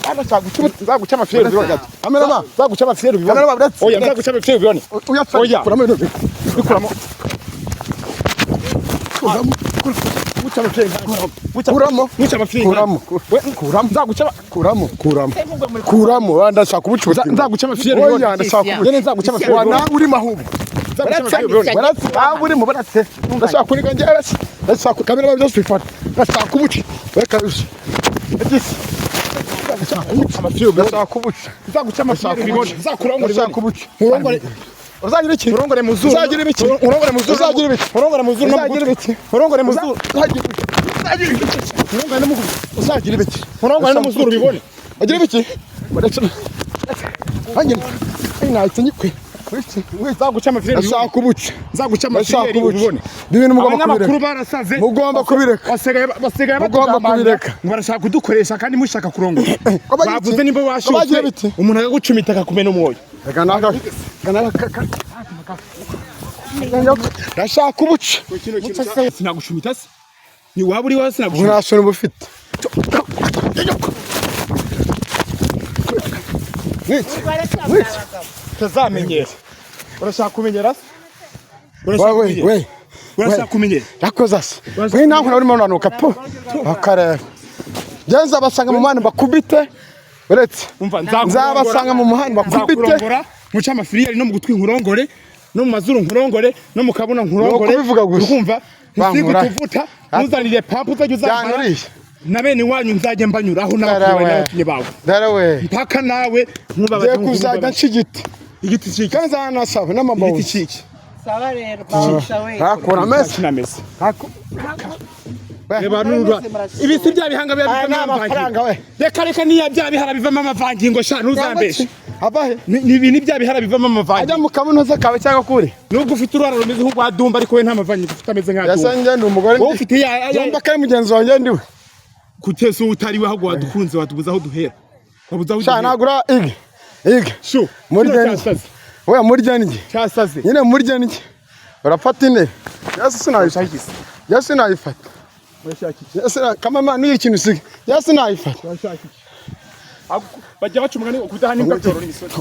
Ana nzaguca amafiyeri bibone. Amerama nzaguca amafiyeri bibone. Oya nzaguca amafiyeri bibone. Oya kuramo none. Kuramo. Kuramo wanda shaka ubucuti nzaguca amafiyeri bibone. Oya ndashaka nzaguca amafiyeri wana uri mahumbi. Uri mu barate ndashaka kuri ganje ndashaka kamera byose bifata ndashaka ubuci reka ushi amafiyeri ndashaka ubuci nzaguca amafiyeri bibone nzakurongora ndashaka ubuci urongore uzagira iki urongore muzuru uzagira ibiki urongore muzuru uzagira ibiki urongore muzuru uzagira ibiki urongore muzuru uzagira ibiki urongore n'umuguru uzagira ibiki urongore n'umuzuru bibone agira ibiki hanyuma nahise nyikwe nzaguca amafiyeri nshaka ubuci nzaguca amafiyeri ubone bibintu mugomba kubireka basigaye batugambanya barashaka kudukoresha kandi mushaka kurongora bavuze nimba washutse umuntu akagucumita akakumena umwoyo ndashaka ubuci sinagucumita se ni waba uri wese sinagucumita ntasoni bufite tazamenyera urashaka kumenyera urashaka kumenyera yakoze se we naho urimo unanuka po akarere genza basanga mu muhanda bakubite uretse nzabasanga mu muhanda bakubite muca amafiriyeri no mu gutwi nkurongore no mu mazuru nkurongore no mu kabuna nkurongore urumva ntigutuvuta muzanire pampu uzajya uzambara na bene wanyu nzajye mbanyuraho n'abakuwe n'abakinye bawe darawe mpaka nawe nkubabaje kuzajya nshigiti igiti ciki kanza nasaba n'amabongo igiti ciki saba rero bawe hakora mesi reba nurura ibisi bya bihanga bivamo amavangingo reka niya bya bihara bivamo amavangingo sha ntuzambeshe abahe ni bya bihara bivamo amavangingo ajya mu kamunoza kawe cyangwa kure nubwo ufite urara rumeze nk'ugwadumba ariko we nta mavangingo ufite ameze nk'adumba yasanje ndi umugore ndi ufite yomba kare mugenzi wanjye ndiwe kutese utari we ahubwo wadukunze watubuza aho duhera wabuza aho duhera nagura igi shu muri deni oya muri deni cyasaze nyine muri deni urafata ine yasi nayifata yasi kama mama ni ikintu sige yasi nayifata bajya bacumugani kudahana imbacoro n'imisoro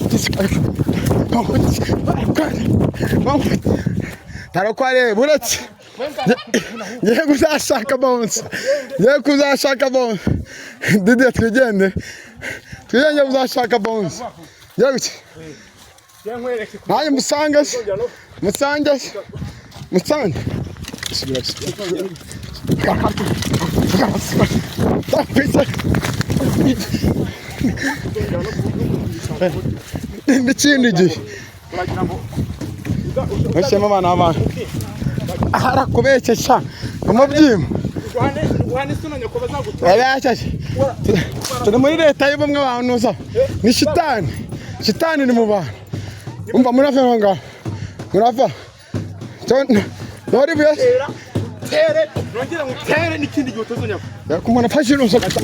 tarakware buretse Ngiye kuzashaka bonsa. Didi twigende kuzashaka bonsa. Ngiye biki? Hayi musange. N'ikindi gihe. Bashema abana abana. Arakubekesha umubyimo. Turi muri leta y'ubumwe abantu uza. Ni shitani. Shitani ni mu bantu. Umva murava ngo. Murava. Dori buye. Tere, nongera ngo tere n'ikindi gihe utazonyako. Yakumana fashe no sakata.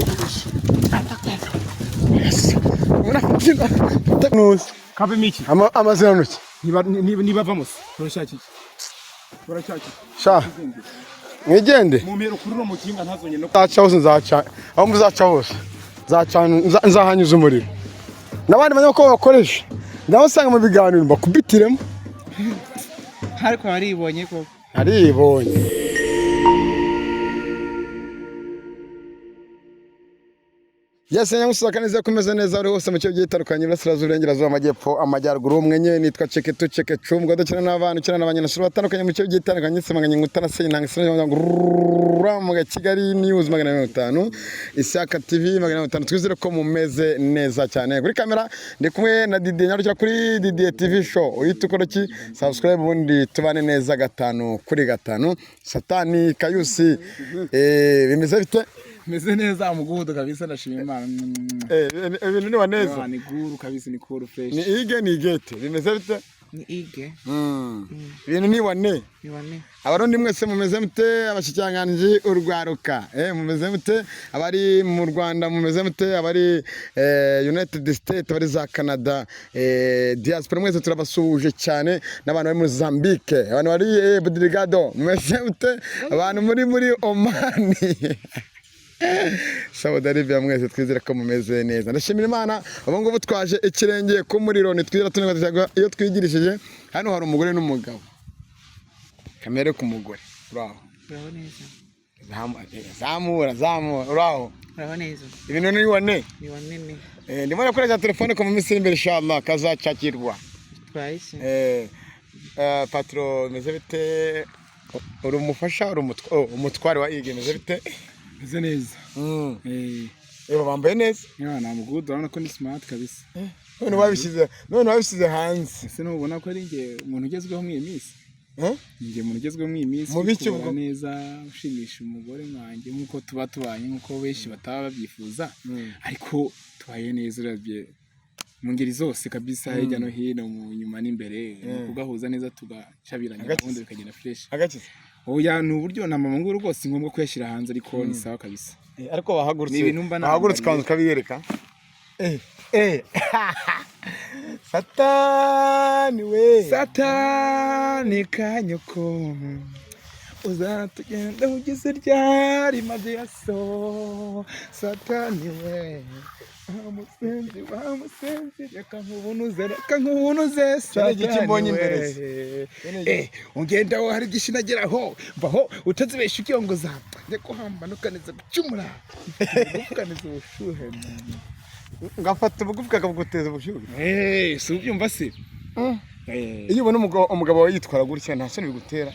Teknos. Kabe miki. Amazina nuki. Niba vamos. Turashaki. Sha. Mwigende. Mumero kuri no mukinga ntazonye no. Zaca hose zaca. Aho muzaca hose. Zaca nzahanyuza umuriro. Nabandi banyako bakoresha. Ndabasanga mu biganiro bakubitiremo. Hariko haribonye ko. Haribonye. Yese nyamusuka neza kumeze neza uri hose mu cyo gitarukanye burasirazuba urengerazuba amajyepfo amajyaruguru umwenye nitwa Ceketu Cekecumgo dukina n'abantu kina n'abanyeshuri batandukanye mu cyo gitarukanye semanganye ngutarase ntangisira mu Kigali News 500 Isaka TV 500 twizere ko mumeze neza cyane kuri kamera ndi kumwe na Didier Nyarukira kuri Didier TV show uyitukoro ki subscribe ubundi tubane neza 5 kuri 5 Satani Kayusi bimeze bite meze neza mugudu kabisa ndashima Imana. Ibintu ni waneza. Ni guru kabisa ni cool fresh. Ni ige ni gete. Bimeze bite? Ni ige. Ibintu ni wane. Ni wane. Abarundi mwese mumeze mute abashikyanganji urwaruka. Mumeze mute abari mu Rwanda mumeze mute abari United States abari za Canada diaspora mwese turabasuje cyane n'abantu bari muri Mozambique abantu bari Budrigado mumeze mute abantu muri Oman Saudi Arabia mwese twizera ko mumeze neza. Ndashimira Imana abo ngubu twaje ikirengeye ku muriro nitwira tunigwa iyo twigirishije hano hari umugore n'umugabo. Kamere ku mugore. Uraho. Uraho neza. Zamura uraho. Uraho neza. Ibintu ni wane. Ni wanene. Ndimo nakoresha telefone ko mu minsi imbere inshallah kazacakirwa. Twahise. Patro meze bite uri umufasha uri umutware wa IG meze bite meze neza bambaye neza nta mugudu urabona ko ni smart kabisa none wabishyize hanze ese nubona ko ari nge umuntu ugezweho mu iyi minsi nge umuntu ugezweho mu iyi minsi mu biki ubwo neza ushimisha umugore mwanjye nkuko tuba tubanye nkuko benshi bataba babyifuza ariko tubaye neza uravye mu ngeri zose kabisa hirya no hino mu nyuma n'imbere kugahuza neza tugacabiranya gahunda bikagenda fresh agakiza oya n'uburyo na mama nguru rwose ngomba kuyashira hanze ariko ni sawa kabisa ariko bahagurutse kanzu kabiyereka satani kanyoko uzatugenda ugeze ryari maze yaso satani we bamusenzi reka nkubunuze satani we ungenda ho hari gishinageraho mbaho utazibesha ukiyongoza nde kuhamba nukaneza gucumura ukaneza ubushuhe ngafata bugufuka akabuguteza ubushuhe si ubyumva se iyo ubona umugabo wawe yitwara gutya nta soni bigutera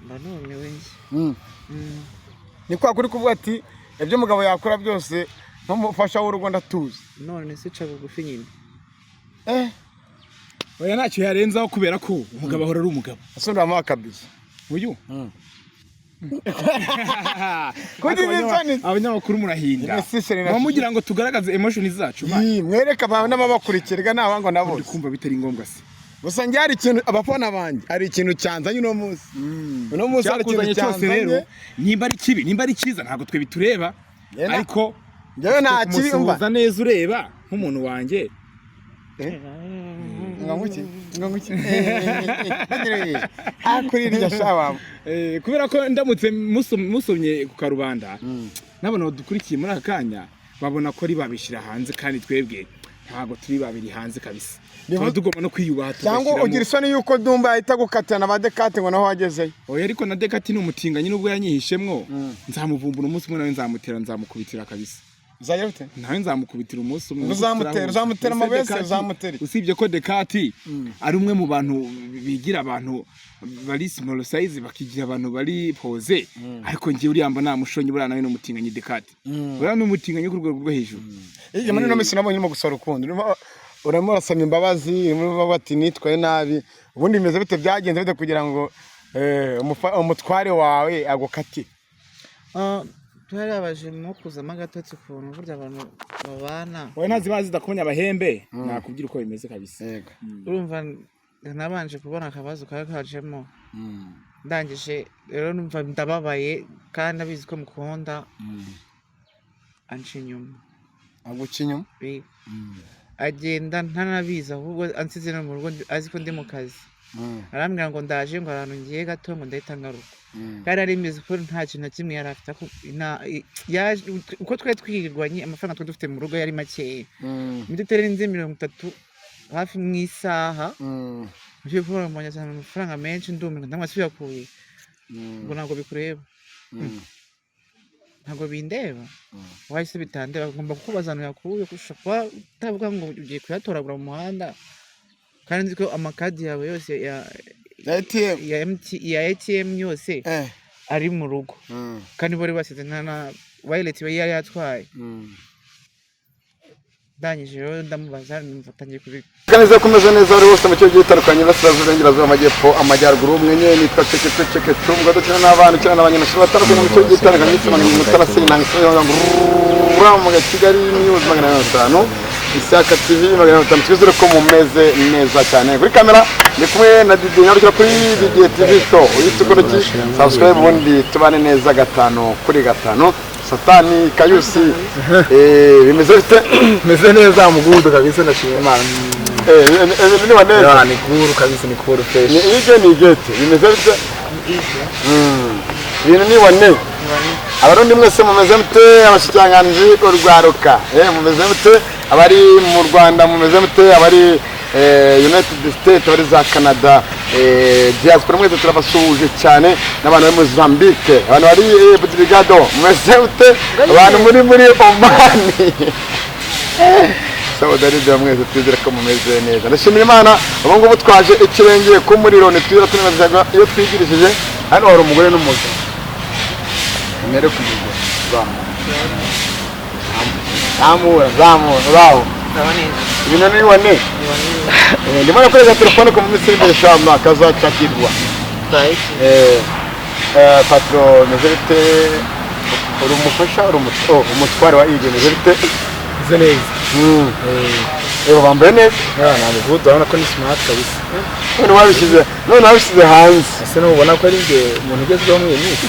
nanone wengi ni kwa kuri kuvuga ati ibyo umugabo yakora byose n'umufasha w'urugo ndatuzi none se ca bugufi nyine oya ntacyo yarenzaho kubera ko umugabo ahora ari umugabo asubira amaha kabisa uyu abanyamakuru murahinda mugira ngo tugaragaze emotion zacu mwereka abantu n'ababakurikirwa nabango nabo kumva bitari ngombwa se gusa ngi hari ikintu abafana banje hari ikintu cyanzanye uno munsi hari ikintu cyose rero nimba ari kibi nimba ari cyiza ntabwo twe bitureba ariko ngewe nta kibi umva neza ureba nk'umuntu wanjye ngamuki hakuri irya shawa kubera ko ndamutse musomye ku karubanda nabona dukurikiye muri akanya babona ko ari babishira hanze kandi twebwe ntabwo turi babiri hanze kabisa tugomba no kwiyubaha cyangwa ugira isoni yuko Dumba ahita gukatana ba Dekate ngo naho wagezeyo oya ariko na Dekate ni umutinganyi nubwo yanyihishemwo nzamuvumbura umunsi umwe nawe nzamutera nzamukubitira kabisa Zayirute nawe nzamukubitira umunsi umwe uzamutera amabese uzamutera usibye ko Dekate ari umwe mu bantu bigira abantu bari small size bakigira abantu bari pose ariko ngiye uri yamba namushonye burana nawe n'umutinganyi Dekate burana n'umutinganyi ku rwego rwo hejuru iyo muri no misi nabonye mo gusara urukundo uramo urasaba imbabazi urimo bati nitwaye nabi ubundi bimeze bite byagenze bite kugira ngo umutware wawe agukati twarabaje mu kuzama gatotsi kuntu burya abantu babana we ntazi bazi dakonya abahembe nakubwira uko bimeze kabisa urumva nabanje kubona akabazo kajemo ndangije rero numva ndababaye kandi abizi ko mukunda anci inyuma aguca inyuma agenda ntanabizi ahubwo ansize no mu rugo azi ko ndi mu kazi arambwira ngo ndaje ngo ahantu ngiye gato ngo ndahita ngaruka kandi ari imizi ko nta kintu na kimwe yari afite uko twari twirwanye amafaranga twari dufite mu rugo yari makeya militarenze 30 hafi mu isaha nje kubona mbonye cyane amafaranga menshi ndumirwa ndamwasubira kuye ngo ntabwo bikureba ntabwo bindeba wahise bitandeba ngomba kukubazana yakuye kushaka utavuga ngo ugiye kuyatoragura mu muhanda kandi nzi ko amakadi yawe yose ya ATM yose ari mu rugo kandi bari basize na wallet yari yatwaye ndangije rero ndamubaza nimfatanye kuri kaneza kumeze neza ari hose mu cyo gitandukanye basiraza urengerazo amajyepfo amajyaruguru umwenye nitwa ceke tumwe dukina n'abantu cyane n'abanyeshuri batandukanye mu cyo gitandukanye cyane mutarase mu Kigali news 500 Isaka TV 500 twizere ko mumeze neza cyane kuri kamera ndi kumwe na Didi nyarukira kuri Didi TV show uyituko ki subscribe ubundi tubane neza 5 Satani Kayusi bimeze neza mugudu kabisa ndashimira Imana ni waneza ni kuru kabisa ni kuru fresh ni igete bimeze bite ibintu ni wane abarundi mwese mumeze mute, abashikiranganji urwaruka mumeze mute, abari mu Rwanda mumeze mute, abari United States, abari za Canada, diaspora mwese turabasuhuje cyane, n'abantu bari Mozambique, abantu bari Brigado mumeze mute, abantu muri Oman Saudi Arabia mwese twizere ko mumeze neza. Ndashimira Imana ubu ngubu twaje ikirengeye ku muriro, nitwira tunazaga iyo twigirishije. Hano hari umugore n'umugabo mere kumugwa zamura ibintu ni wane ndimo nakoreza telefone ku Misiri inshallah kazacakirwa patro nezerite urumufasha umutware wa ije nezerite zeneza bambaye neza namuvudo urabona ko ni smart kabisa. none wabishyize hanze ese nubona ko ari nge umuntu ugezweho mu minsi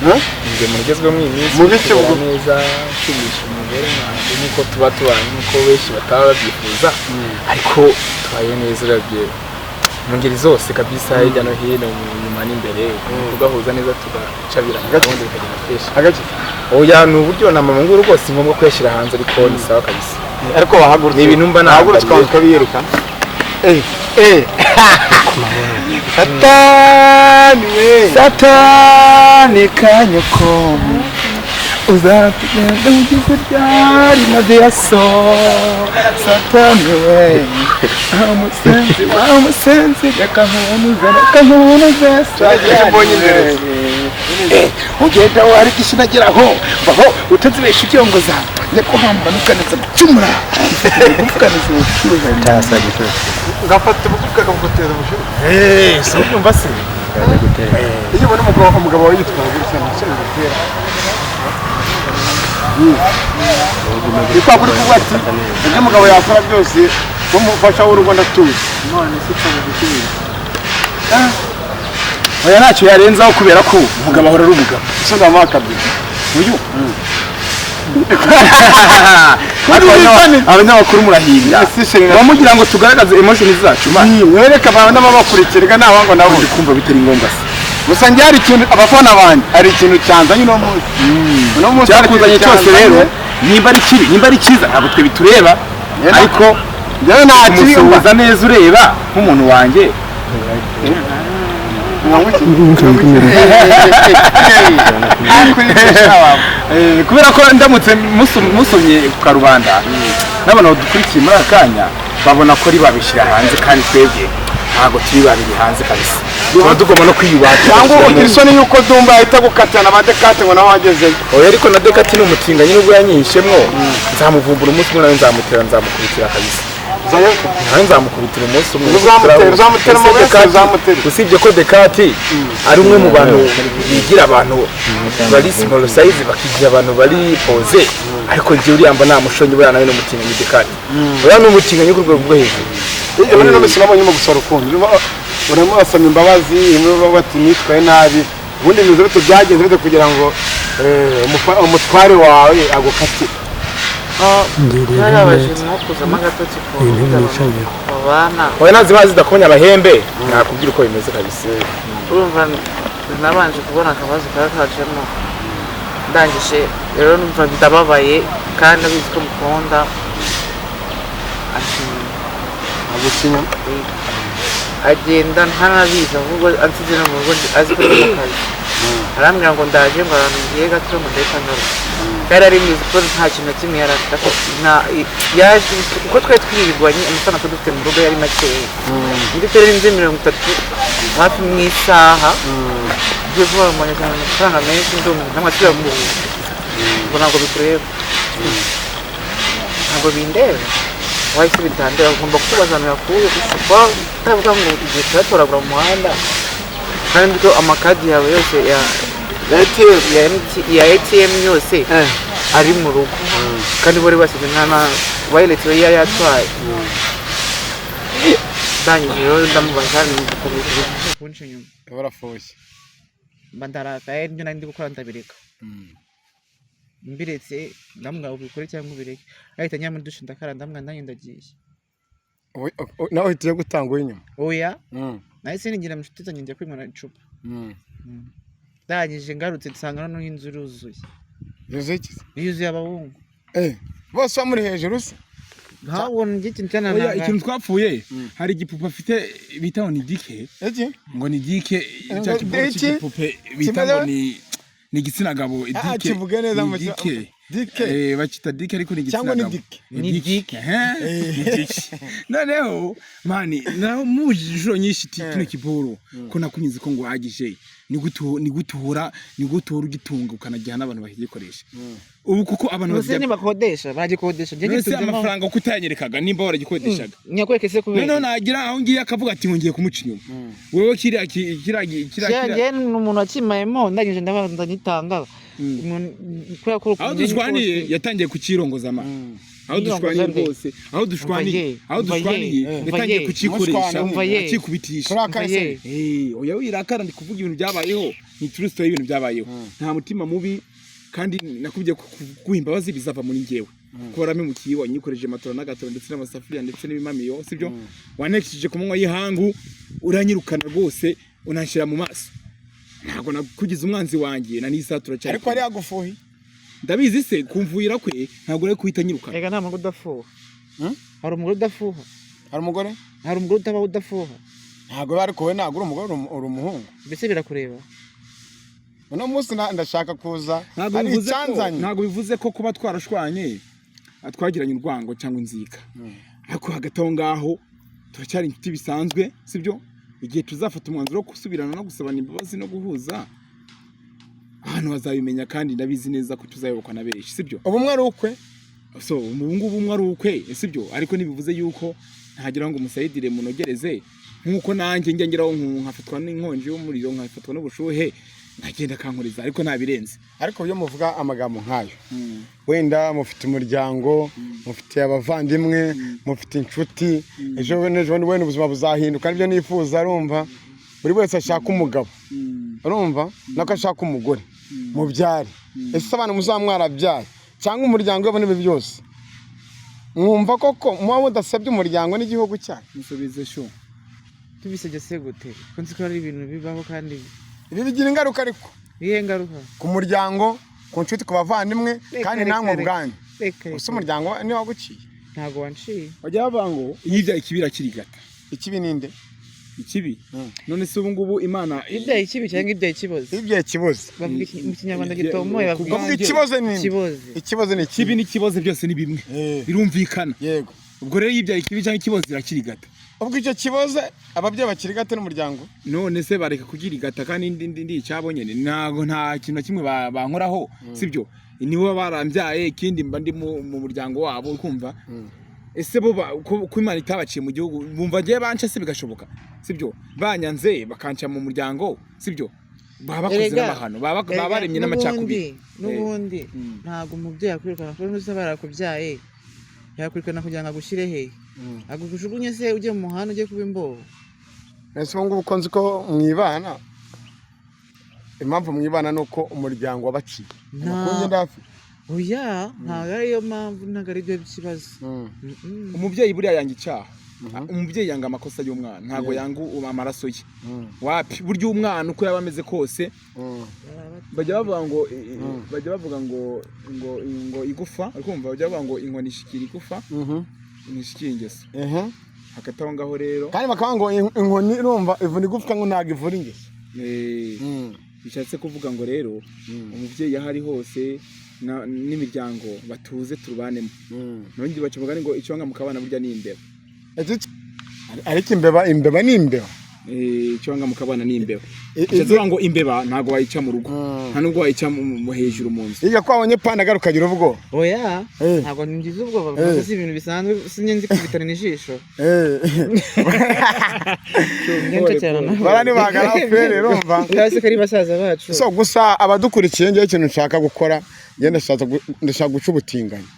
nge umuntu ugezweho mu minsi mu bice neza nshimisha umugore ntabwo nuko tuba tubanye nuko benshi bataba babyifuza ariko tubaye neza uravye mu ngeri zose kabisa hirya no hino nyuma n'imbere tugahuza neza tugacabira gahunda ikagenda fresh hagati oya ni uburyo na mama nguru rwose ngombwa kuyashyira hanze ariko ni sawa kabisa. ariko bahagurutse ni ibintu mba nahagurutse twabiyereka satani kanyoko uzatugenda ugize ryari maze yaso satani we umusenzi reka nkubunuze ugenda warikisha unageraho baho utazibesha ibyongoza nyakuhamba nukaneza gucumura kuvuganiza ubucuruzi cyasagije ngafata ubukwe akaguteza ubucuruzi so umva se iyo ubona umugabo wawe yitwara gutya nashaka gutera kuri kuvuga ati ibyo umugabo yakora byose bamufasha w'urugo ndatuzi none si cyane gukibira oya ntacyo yarenzaho kubera ko umugabo ahora ari umugabo so ndamakabye uyu abanyamakuru murahinda bamugira ngo tugaragaze emotion zacu mwereka abantu n'abakurikirwa naho ngo nabo kumva bitari ngombwa se gusa njye hari ikintu abafana bandi hari ikintu cyanzanye no munsi cyakuzanye cyose rero nimba ari kibi nimba ari cyiza ntabwo twe bitureba ariko njyewe nta kibiza neza ureba nk'umuntu wanjye kubera ko ndamutse musomye ku karubanda n'abantu dukurikiye muri akanya babona ko babishyira hanze kandi twebwe ntabwo turi babiri hanze kabisa tuba tugomba no kwiyubaka cyangwa ugira isoni yuko Dumba ahita gukatana abadekate ngo nawe wagezeyo oya ariko na dekate ni umutinganyi nubwo yanyishemwo nzamuvumbura umunsi umwe nawe nzamutera nzamukubitira kabisa nawe nzamukubitira umunsi umwe uzamutera mu wese uzamutera usibye ko dekate ari umwe mu bantu bigira abantu bari small size bakigira abantu bari pose ariko njye uriyamba nta mushonyi bwa nawe n'umutinganyi dekate oya n'umutinganyi ku rwego rwo hejuru iyo bane n'amashyiramo nyuma gusara ukundi urimo basoma imbabazi imwe bati nitwaye nabi ubundi bizo bito byagenze bito kugira ngo umutware wawe agukatire oya naziba zidakonya abahembe nakubwira uko bimeze kabisa urumva nabanje kubona akabazo kakajemo ndangije rero numva ndababaye kandi abizi ko mukunda agenda ntanabizi ahubwo ansize no mu rugo azi ko ndi mu kazi arambwira ngo ndaje ngo abantu ngiye gato ngo ndahita ngaruka kandi ari mwiza ko nta kintu na kimwe yari afite yaje kuko twari twirirwanye amafaranga twari dufite mu rugo yari makeya ndetse rero inzu 30 hafi mu isaha byo vuba mbonye cyane amafaranga menshi ndumva n'amatira ngo ntabwo bikureba ntabwo bindeba wahise bitandira ugomba kubaza abantu yakuye gusa utavuga ngo igihe turatoragura mu muhanda kandi ko amakadi yawe yose ya ATM yose ari mu rugo kandi bari basize nta wireless yari yatwaye ndangije rero ndamubaza kunshi nyuma barafoshye bandarakaye nibyo nari ndi gukora ndabireka mbiretse ndamubwira ubikore cyangwa ubireke ahita njya muri dushe ndakara ndamubwira nanjye ndagiye nawe uhitiye gutanga uw'inyuma oya nahise ninjira mu nshuti zanjye njya kwinywera icupa ndangije ngarutse nsanga no inzu iruzuye yuzuye iki yuzuye abahungu bose bamuri hejuru se ntabona ikintu cyana oya ikintu twapfuye hari igipupe afite bita ngo ni dike iki ngo ni dike cya kipupe bita ngo ni igitsina gabo dike kivuge neza mu dike bakita dike ariko ni igitsina gabo ni dike noneho mani naho mujijuro nyinshi kino kiboro ko nakunyize ko ngo hagije ni gutuhura ugitunga ukanagiha n'abantu bakigikoresha ubu kuko abantu bakodesha bagikodesha ngiye gituje amafaranga uko utanyerekaga nimba waragikodeshaga nyakweke se kubera none nagira aho ngiye akavuga ati ngiye kumuca inyuma wewe kiriya cyangwa n'umuntu wakimayemo ndangije ndabanza nitanga kubera ko aho dushwaniye yatangiye kukirongozama aho dushwaniye rwose aho dushwaniye yatangiye kukikoresha akikubitisha oya wirakara ndi kuvuga ibintu byabayeho ni true story y'ibintu byabayeho nta mutima mubi kandi nakubye kuguha imbabazi bizava muri ngewe kubara memukiye wanyikoreje matora n'agatoro ndetse n'amasafuriya ndetse n'ibimamiyo sibyo wanekishije ku munwa y'ihangu uranyirukana rwose unanshira mu maso ntago nakugize umwanzi wanjye na n'isatura cyane ariko ari agufuhi ndabizi se kumvuira kwe ntago ari kuhita nyirukana ega nta muntu udafuha hari umugore udafuha hari umugore utaba udafuha ntago bari kowe ntago uri umugore uri umuhungu mbese birakureba uno munsi ndashaka kuza ari icyanzanye ntago bivuze ko kuba twarashwanye twagiranye urwango cyangwa inzika ariko hagati aho ngaho turacyari inshuti bisanzwe sibyo igihe tuzafata umwanzuro wo gusubirana no gusabana imbabazi no guhuza abantu bazabimenya kandi ndabizi neza ko tuzayobokwa na benshi sibyo ubumwe ari ukwe so ubungu bumwe ari ukwe sibyo ariko nibivuze yuko ntagira ngo umusayidire munogereze nkuko nanjye ngengeraho nkafatwa n'inkonji y'umuriro nkafatwa n'ubushuhe nkagenda kankuriza ariko nabirenze ariko byo muvuga amagambo nkayo wenda mufite umuryango mufite abavandimwe mufite inshuti ejo wenda ubuzima buzahinduka nibyo nifuza arumva buri wese ashaka umugabo urumva nako ashaka umugore mubyare ese abantu muzamwarabyaye cyangwa umuryango wabo nibi byose mwumva koko muba mudasabye umuryango n'igihugu cyanyu musubize sho tubisebye se gute ko nzi ko ari ibintu bibaho kandi ibi bigira ingaruka ariko iyihe ngaruka ku muryango ku nshuti ku bavandimwe kandi namwe ubwanyu ese umuryango ni waguciye ntago wanciye bajya bavuga ngo yibyaye ikibira kirigata ikibi ninde ikibi none se ubu ngubu imana ibyaye ikibi cyangwa ibyaye ikiboze ibyaye ikiboze mu kinyarwanda gitomoye bavuga ngo ikiboze ni ikiboze ni ikibi n'ikiboze byose ni bimwe birumvikana yego ubwo rero yibyaye ikibi cyangwa ikiboze irakirigata ubwo icyo kiboze ababyeyi bakirigata n'umuryango none se bareka kugirigata kandi ndi icyabo nyene ntago nta kintu kimwe bankoraho sibyo niwe barambyaye ikindi mba ndi mu muryango wabo ukumva ese bo ko Imana itabaciye mu gihugu bumva giye banca se bigashoboka sibyo banyanze bakanca mu muryango sibyo baba bakoze n'amahano baba baremye n'amacakubiri n'ubundi ntago umubyeyi akwirukana ko n'uze barakubyaye yakwirukana kugira ngo agushyire he agujugunye se ujye mu muhanda ujye kuba imboho ese ubu ngubu uko nzi ko mwibana impamvu mwibana ni uko umuryango wabaciye oya ntabwo ariyo mpamvu ntabwo ari byo kibazo umubyeyi buriya yanga icyaha umubyeyi yanga amakosa y'umwana ntabwo yanga amaraso ye wapi burya umwana uko yaba ameze kose bajya bavuga ngo igufa arikumva bajya bavuga ngo inkoni ishikira igufa inishikira ingeso hagati aho ngaho rero kandi bakavuga ngo inkoni irumva ivuna igufwa ngo ntabwo ivura ingeso bishatse kuvuga ngo rero umubyeyi aho ari hose n'imiryango batuze turubanemo nongeye baca umugani ngo icyo wanga mukabana burya ni imbeba ariko imbeba ni imbeba icyo wanga mukabana ni imbeba bishatse ngo imbeba ntago wayica mu rugo nta nubwo wayica hejuru mu nzu iyo kwabonye panda garuka gira ubwoba oya ntago ngize ubwoba kuko si ibintu bisanzwe sinye nzi kubitana n'ijisho barani bagara fere rumva ndase kari basaza bacu so gusa abadukurikiye ngiye ikintu nshaka gukora yenda ndashaka guca ubutinganya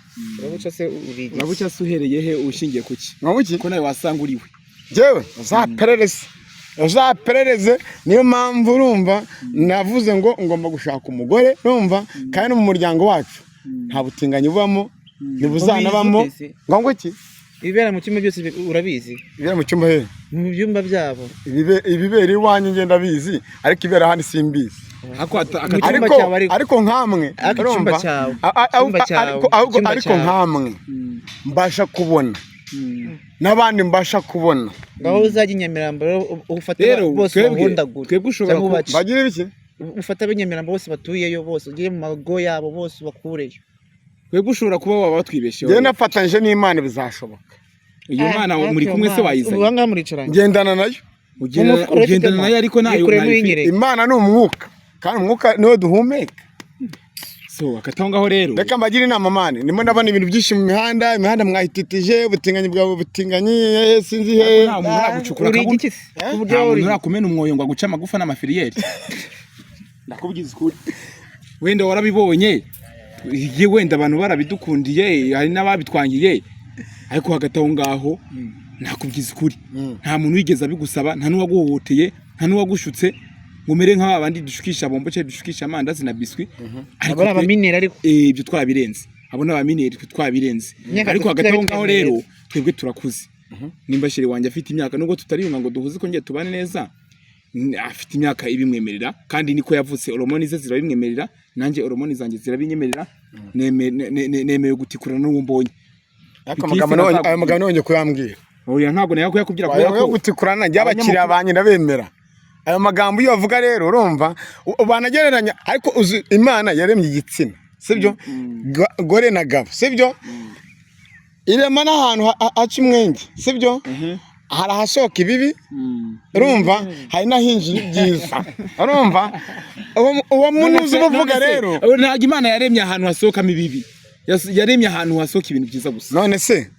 urabuca se uhereye he ushingiye kuki ko nawe wasanga uriwe jewe uzaperereze niyo mpamvu urumva navuze ngo ngomba gushaka umugore urumva kandi mu muryango wacu nta butinganyi bubamo ntibuzanabamo ngo iki ibibera mu cyumba byose urabizi? ibibera mu cyumba he? Mu byumba byabo. Ibibera iwanyu ngenda bizi ariko ibibera handi simbizi. Ariko nkamwe ariko nkamwe mbasha kubona n'abandi mbasha kubona. Ngaho uzajya Nyamirambo ufata bose bahundagura. Twebwe ushobora bagira ibiki? Ufata Nyamirambo bose batuyeyo bose ugiye mu mago yabo bose bakureyo. Twebwe ushobora kuba waba watwibeshyeho. Njye nafatanyije n'Imana bizashoboka. Iyo Mana muri kumwe se wayizanye. Ubanga muricaranye. Ngendana nayo. Ugendana nayo ariko nayo Imana ni umwuka kandi umwuka niwe duhumeka. So akatongaho rero. Reka mbagira inama mane. Nimo ndabona ibintu byinshi mu imihanda mwahititije ubutinganyi bwawe butinganyi sinzi he. Gucukura kaburi. Uburyo kumena umwoyo ngo guca amagufa n'amafiriyeri. Ndakubwiza ukuri. Wenda warabibonye. Igiye wenda abantu barabidukundiye hari n'ababitwangiye ariko hagataho ngaho nakubwiza ukuri nta muntu wigeze abigusaba nta nuwaguhohoteye nta nuwagushutse ngo mere nka abandi dushukisha bombo cyo dushukisha amandazi na biswi ariko abaminera ariko ibyo twabirenze abona abaminera twabirenze ariko hagataho ngaho rero twebwe turakuze nimba shiri wanje afite imyaka nubwo tutariyunga ngo duhuze ko ngiye tubane neza afite imyaka ibimwemerera kandi niko yavutse hormone ze zirabimwemerera nanjye hormone zanjye zirabinyemerera nemeye gutikura n'uwo mbonye ayo magana nonye kuyambwira oya ntabwo nayo kuyakubwira ko gutikurana njye abakiriya banye ndabemera ayo magambo iyo bavuga rero urumva banagereranya ariko Imana yaremye igitsina sibyo gore na gabo sibyo irema n'ahantu haca umwenge sibyo hari ahasohoka ibibi urumva hari n'ahinjira ibyiza urumva uwo muntu uzi uvuga rero ntabwo Imana yaremye ahantu hasohokamo ibibi yaremye ahantu hasohoka ibintu byiza gusa none se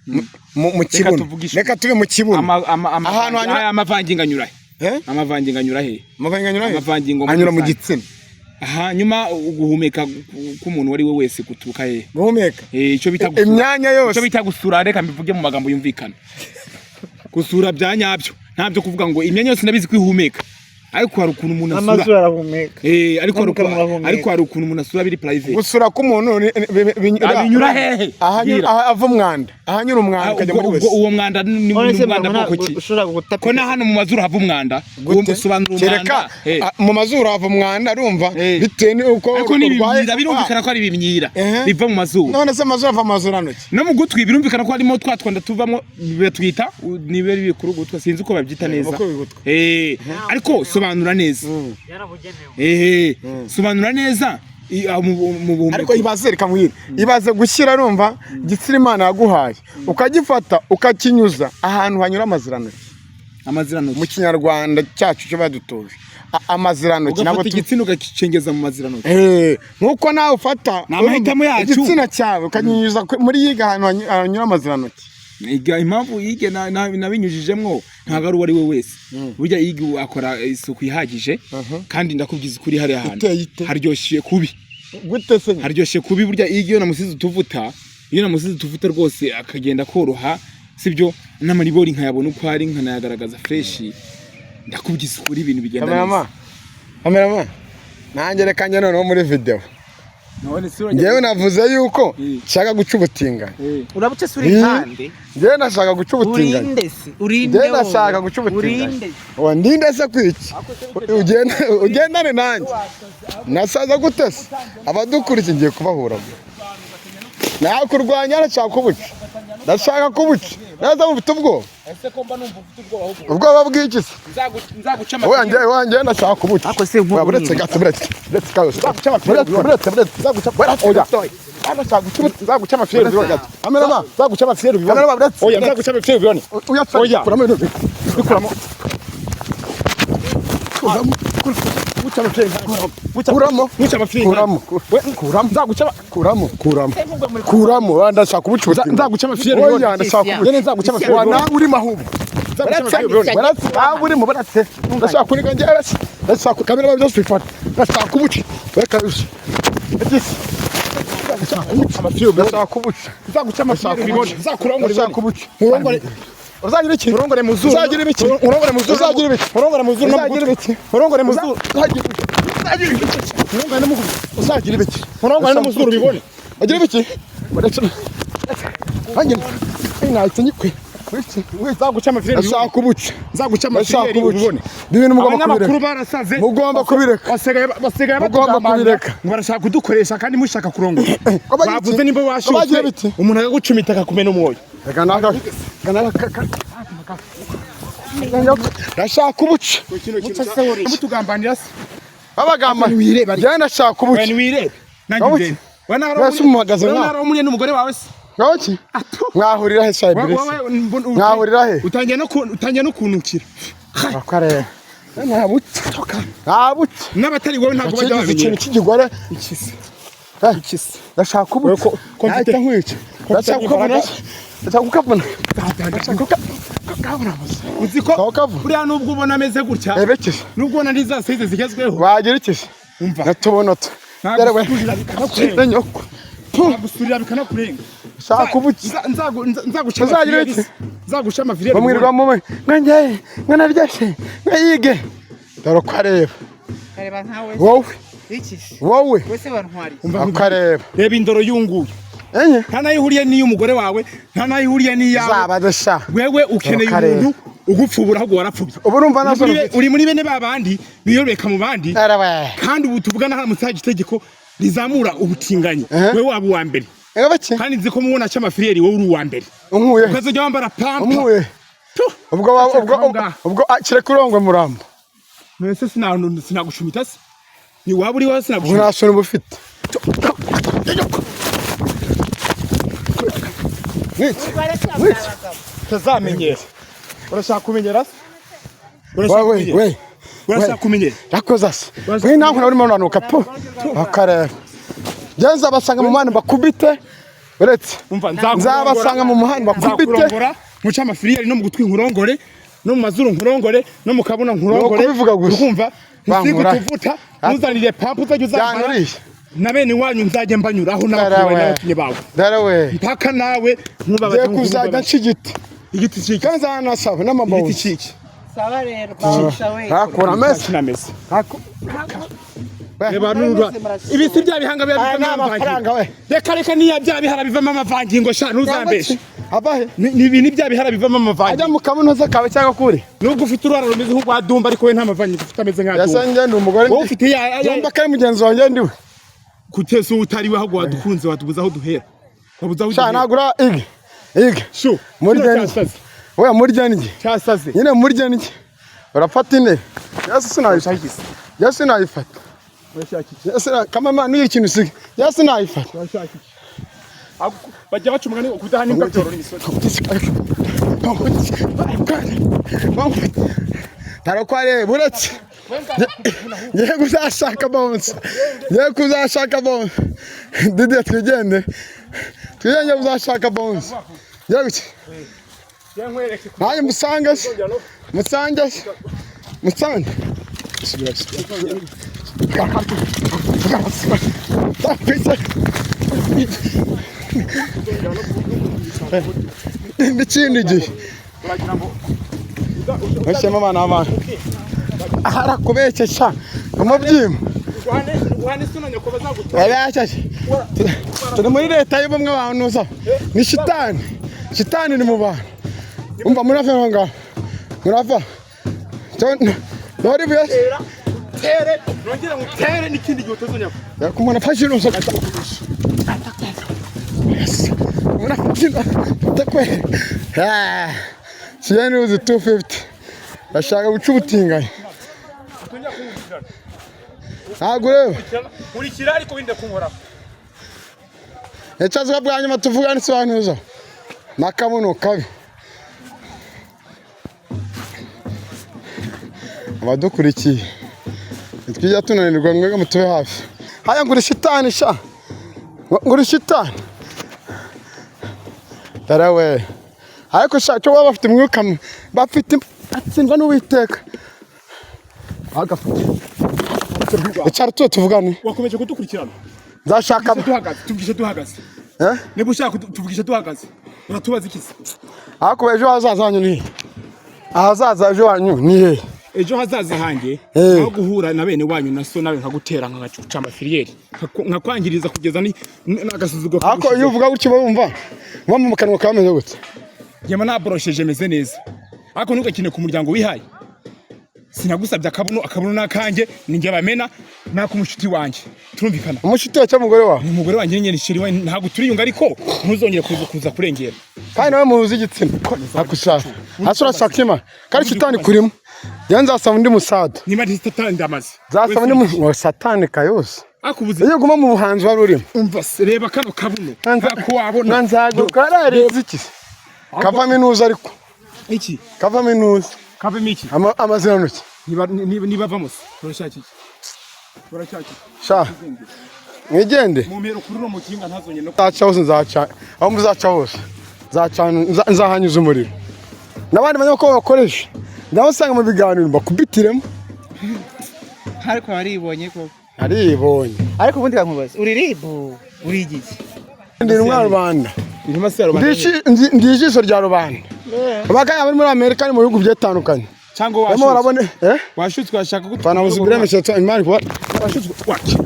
mu kibuno reka tube mu kibuno ahantu amavangingo anyura he amavangingo anyura he amavangingo anyura mu gitsina nyuma guhumeka k'umuntu wari we wese guturuka he guhumeka icyo bita imyanya yose icyo bita gusura reka mbivuge mu magambo yumvikana gusura bya nyabyo ntabyo kuvuga ngo imyanya yose nabizi kwihumeka ariko hari ukuntu umuntu asura amazuru arahumeka ariko hari ukuntu umuntu asura biri private gusura k'umuntu binyura hehe ava umwanda ahanyura umwanda ukajya muri wese uwo mwanda ni umwanda bwoko ki ko na hano mu mazuru hava umwanda usobanura umwanda mu mazuru hava umwanda arumva bitewe n'uko ariko birumvikana ko ari ibimyira biva mu mazuru none se amazuru ava amazuru anoki no mu gutwi birumvikana ko harimo twatwanda tuvamo batwita nibe bikuru gutwa sinzi uko babyita neza ariko sobanura neza sobanura neza ariko ibaze reka mwire ibaze gushyira urumva gitsira Imana yaguhaye ukagifata ukakinyuza ahantu hanyura amazirantoki mu kinyarwanda cyacu cyo badutoje amazirantoki nabo igitsina ugakicengeza mu mazirantoki nkuko nawe ufata amahitamo yacu igitsina cyawe ukakinyuza muri yiga ahantu hanyura amazirantoki impamvu yige nabinyujijemwo ntago ari uwo ari we wese burya yige akora isuku ihagije kandi ndakubwiza ukuri hari ahantu haryoshye kubi gute se haryoshye kubi burya yige iyo namusize utuvuta rwose akagenda koroha sibyo n'amaribori nkayabona uko ari nkanayagaragaza fresh ndakubwiza ukuri ibintu bigenda neza kamera nanjye reka njye noneho muri video njyewe navuze yuko nshaka guca ubutinganyi urabuce suri kandi njyewe nashaka guca ubutinganyi njyewe nashaka guca ubutinganyi ndinde se kwiki ugendane nanjye nasaza gute se abadukurikiye ngiye kubahura nakurwanya nashaka kubuca ndashaka kubuca naza mufite ubwoba ubwoba bw'iki se wanjye ndashaka kubuca buretse gato buretse zaguca amafiyeri bibone gato amerama zaguca amafiyeri bibone oya zaguca amafiyeri bibone oya kuramo kuramo ndashaka kubuca nzaguca amafiyeri oya ndashaka kubuca nzaguca amafiyeri wana uri mahubu urimo barate ndashaka kuriga njye ndashaka kamera byose bifata ndashaka kubuca reka ndashaka kubuca nzaguca amafiyeri bibone nzakurongora ndashaka kubuca uzagira iki urongore muzuru uzagira ibiki urongore muzuru uzagira ibiki urongore muzuru uzagira ibiki urongore muzuru uzagira ibiki urongore n'umuguru uzagira ibiki urongore n'umuzuru bibone ugira ibiki nahita nyikwe nzaguca amafireri ndashaka kubuca nzaguca amafireri ubone ibintu mugomba abanyamakuru kubireka barasaze mugomba kubireka basigaye mugomba kubireka ngo barashaka kudukoresha kandi mushaka kurongora bavuze nimba washutse umuntu akagucumita akakumena umwoyo ndashaka kubuca mutugambanira se babagamba njyewe ndashaka kubuca wirebe nanjye wese umuhagaze nara umuriye n'umugore wawe se ngawiki mwahurira he cyane mwahurira he utangiye no kunukira akarere ntabuca n'abatari wowe ntabwo bajya babigira ikintu cy'igigore ikisi ndashaka kubuca nahita nkwica ndashaka kukavuna uzi ko buriya nubwo ubona ameze gutya nubwo ubona ari za size zigezweho wagira iki umva natubonota nzagusurira bikanakurenga shaka kubuca nzaguca amafireri bamwirirwa mume nkanaryoshye nkayige dore uko areba wowe ukareba reba indoro yunguye nta nayo ihuriye n'iy'umugore wawe nta nayo ihuriye n'iyawe wewe ukeneye umuntu ugupfubura ahubwo warapfubye ubu urumva nazo uri muri bene babandi biyoreka mu bandi kandi ubu tuvugana haramutse haje itegeko rizamura ubutinganyi wewe waba uwa mbere kandi nzi ko mubona cy'amafireri wowe uri uwa mbere ukazajya wambara pampa ubwo kire kurongwe murambo mwese sinagushumita se ni waba uri wose sinagushumita unasona ubufite tazamenyera urashaka kumenyera se urashaka kumenyera yakoze se we naho urimo uranuka po akareba genza basanga mu muhanda bakubite uretse nzabasanga mu muhanda bakubite muca amafiriyeri no mu gutwi nkurongore no mu mazuru nkurongore no mu kabuna nkurongore urumva nsigo tuvuta ntuzanire pampu uzajya uzambara na bene wanyu nzajya mbanyuraho n'abakunye bawe mpaka nawe ntubabaze kuzajya nshigiti igiti ciki kanza nasaba n'amabongo igiti ciki sawa rero basha we hakora namese reba nurwa ibisi bya bihanga bivamo amafaranga we reka niya bya bihara bivamo amavangingo sha ntuzambeshe abahe ni bya bihara bivamo amavangingo ajya mu kabunoze kawe cyangwa kure nubwo ufite urara rumeze nk'ugwadumba ariko we nta mavangingo ufite ameze nk'adumba yasanje ndi umugore wowe ufite yomba kare mugenzi wanjye ndiwe kutese utari we ahubwo wadukunze watubuza aho duhera wabuza aho duhera nagura ige shu murya we murya nge cyasaze nyine murya nge urafata ine yasi nayifata kama mana niyo ikintu sige yasi nayifata bajya bacumugana kudaha n'imbwa cyoro n'imisozi tarakware buretse yego uzashaka bonse didi twigende uzashaka bonse yego naye musange n'ikindi gihe bashyemo abana b'abantu harakubekesha umubyimba turi muri leta y'ubumwe abantu ni shitani ni mu bantu umva murava aho ngaho murava dore buye tere nongera mutere n'ikindi gihe utazonyako yakumana fashion usoka takwe siyani uzi 250 bashaka guca ubutinganye ntabwo reba nkurikira ariko winde kunkora ecazwa bwa nyuma tuvuga n'isobanuza nakabuno kabi abadukurikiye twijya tunanirwa mwega mutube hafi haya ngura shitani sha ngura shitani tarawe ariko sha cyo baba bafite umwuka bafite atsindwa n'uwiteka agafite icara tuvugane wakomeje kudukurikirana nzashaka tuvugishe duhagaze niba ushaka tuvugishe duhagaze uratubaza iki se ariko ejo hazaza hanyu ni ahazaza ejo hanyu ni he ejo hazaza hanjye aho guhura na bene wanyu na so nawe nkagutera nkaguca amafiriyeri nkakwangiriza kugeza n'agasuzuguro ariko iyo uvuga gutyo bumva mu kanwa kameze gute Yema naborosheje meze neza. Ariko ntugakine ku muryango wihaye. Sinagusabye akabuno nakanjye ninjye bamena nakumushiti wanje. Turumvikana. Umushiti wa cyamugore wa. Ni umugore wanje nyene shiri we ntago turiyunga ariko ntuzongere kuza kurengera. Kandi nawe muhuza igitsina. Akushaka. Asura sakima. Kandi shitani kurimo. Yanza asaba undi musada. Nima satani ndamaze. Zasaba undi satani kayose. Akubuze. Iyo guma mu buhanzi wari urimo. Umva reba kano kabuno. Ko wabona. Nanzago karareze iki. Kava minuza ariko. Iki? Kava minuza. Kava miki. Amazina nuki. Niba vamos. Turashaki. Sha. Mwigende. Mu mpero kuri no mukinga ntazonye no. Zaca hose nzaca. Aho muzaca hose. Zaca nzahanyuza umuriro. Nabandi banya ko bakoresha. Ndabasanga mu biganiro bakubitiremo. Ariko waribonye koko. Aribonye. Ariko ubundi kankubaza uriribo urigiki. Ndi umwana rubanda. Irimo se rubanda. Ndijisho rya rubanda. Abagaya bari muri Amerika ni mu bihugu byatandukanye. Cyangwa washutse. Barabone Washutswe ashaka gutwara. Fana muzibire mesheto imani kwa. Washutswe. Wacha.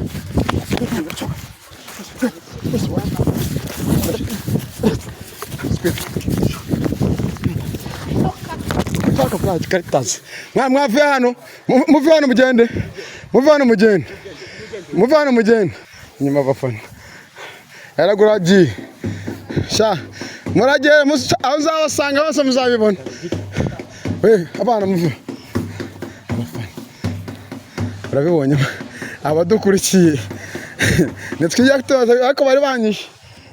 Kaka plaji karitazi. Mwave hano. Muve hano mugende. Muve hano mugende. Muve hano mugende. Nyuma bafana. Yaragura ji. Sha. Muragere aho uzabasanga bose muzabibona. Abana muve. Urabibonye abadukurikiye. Nitwiye kutoza ariko bari banyishe.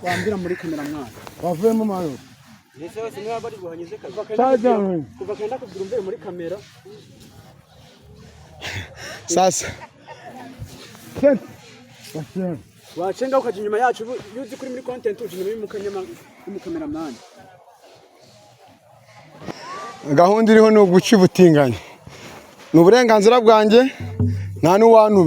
Wambira muri kamera mwana. Bavuyemo mayo. Nese bose niba bari buhanyuze kuva kenda kubwira umbe muri kamera. Sasa. Wacenga ukaje inyuma yacu yuzi kuri muri content uje inyuma mu kamera mwana. Gahunda iriho no guca ubutinganya. Ni uburenganzira bwanjye nta n'uwantumye.